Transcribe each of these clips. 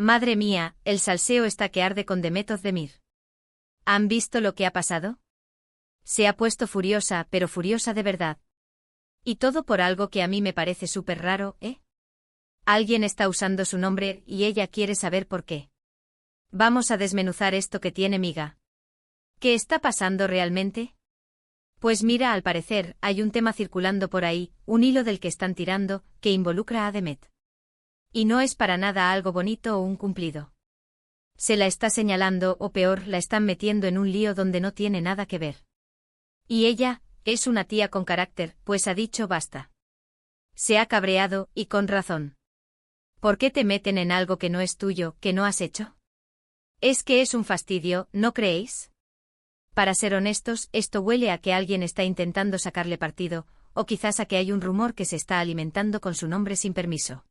Madre mía, el salseo está que arde con Demet Özdemir. ¿Han visto lo que ha pasado? Se ha puesto furiosa, pero furiosa de verdad. Y todo por algo que a mí me parece súper raro, ¿eh? Alguien está usando su nombre y ella quiere saber por qué. Vamos a desmenuzar esto que tiene miga. ¿Qué está pasando realmente? Pues mira, al parecer, hay un tema circulando por ahí, un hilo del que están tirando, que involucra a Demet. Y no es para nada algo bonito o un cumplido. Se la está señalando, o peor, la están metiendo en un lío donde no tiene nada que ver. Y ella, es una tía con carácter, pues ha dicho basta. Se ha cabreado, y con razón. ¿Por qué te meten en algo que no es tuyo, que no has hecho? Es que es un fastidio, ¿no creéis? Para ser honestos, esto huele a que alguien está intentando sacarle partido, o quizás a que hay un rumor que se está alimentando con su nombre sin permiso.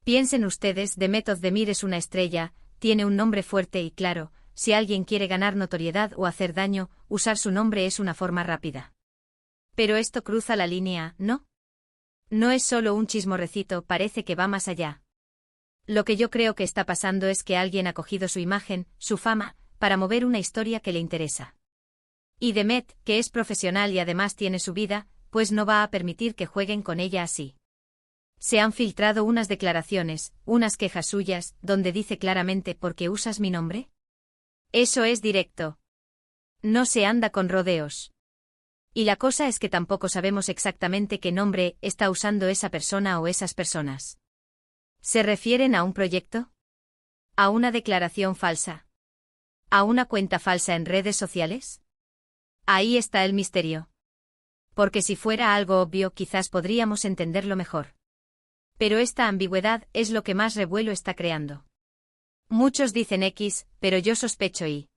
Piensen ustedes, Demet Özdemir es una estrella, tiene un nombre fuerte y claro, si alguien quiere ganar notoriedad o hacer daño, usar su nombre es una forma rápida. Pero esto cruza la línea, ¿no? No es solo un chismorrecito, parece que va más allá. Lo que yo creo que está pasando es que alguien ha cogido su imagen, su fama, para mover una historia que le interesa. Y Demet, que es profesional y además tiene su vida, pues no va a permitir que jueguen con ella así. Se han filtrado unas declaraciones, unas quejas suyas, donde dice claramente ¿por qué usas mi nombre? Eso es directo. No se anda con rodeos. Y la cosa es que tampoco sabemos exactamente qué nombre está usando esa persona o esas personas. ¿Se refieren a un proyecto? ¿A una declaración falsa? ¿A una cuenta falsa en redes sociales? Ahí está el misterio. Porque si fuera algo obvio quizás podríamos entenderlo mejor. Pero esta ambigüedad es lo que más revuelo está creando. Muchos dicen X, pero yo sospecho Y.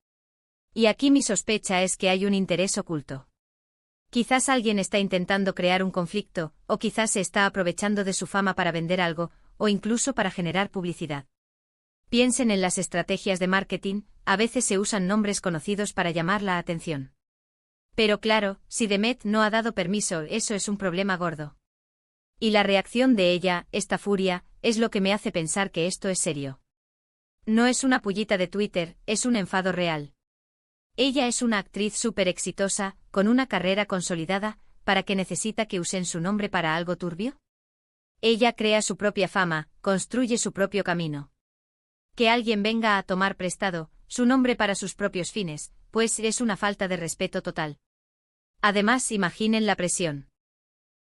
Y aquí mi sospecha es que hay un interés oculto. Quizás alguien está intentando crear un conflicto, o quizás se está aprovechando de su fama para vender algo, o incluso para generar publicidad. Piensen en las estrategias de marketing, a veces se usan nombres conocidos para llamar la atención. Pero claro, si Demet no ha dado permiso, eso es un problema gordo. Y la reacción de ella, esta furia, es lo que me hace pensar que esto es serio. No es una pullita de Twitter, es un enfado real. Ella es una actriz súper exitosa, con una carrera consolidada, ¿para qué necesita que usen su nombre para algo turbio? Ella crea su propia fama, construye su propio camino. Que alguien venga a tomar prestado su nombre para sus propios fines, pues es una falta de respeto total. Además, imaginen la presión.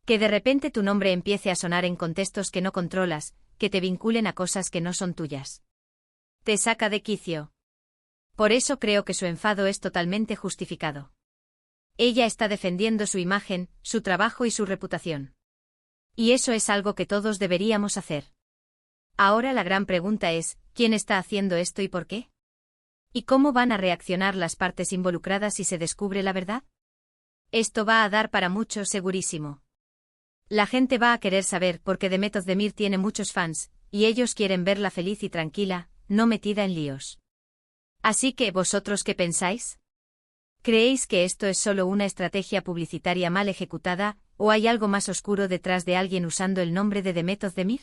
Que de repente tu nombre empiece a sonar en contextos que no controlas, que te vinculen a cosas que no son tuyas. Te saca de quicio. Por eso creo que su enfado es totalmente justificado. Ella está defendiendo su imagen, su trabajo y su reputación. Y eso es algo que todos deberíamos hacer. Ahora la gran pregunta es, ¿quién está haciendo esto y por qué? ¿Y cómo van a reaccionar las partes involucradas si se descubre la verdad? Esto va a dar para mucho, segurísimo. La gente va a querer saber porque Demet Özdemir tiene muchos fans, y ellos quieren verla feliz y tranquila, no metida en líos. Así que, ¿vosotros qué pensáis? ¿Creéis que esto es solo una estrategia publicitaria mal ejecutada, o hay algo más oscuro detrás de alguien usando el nombre de Demet Özdemir?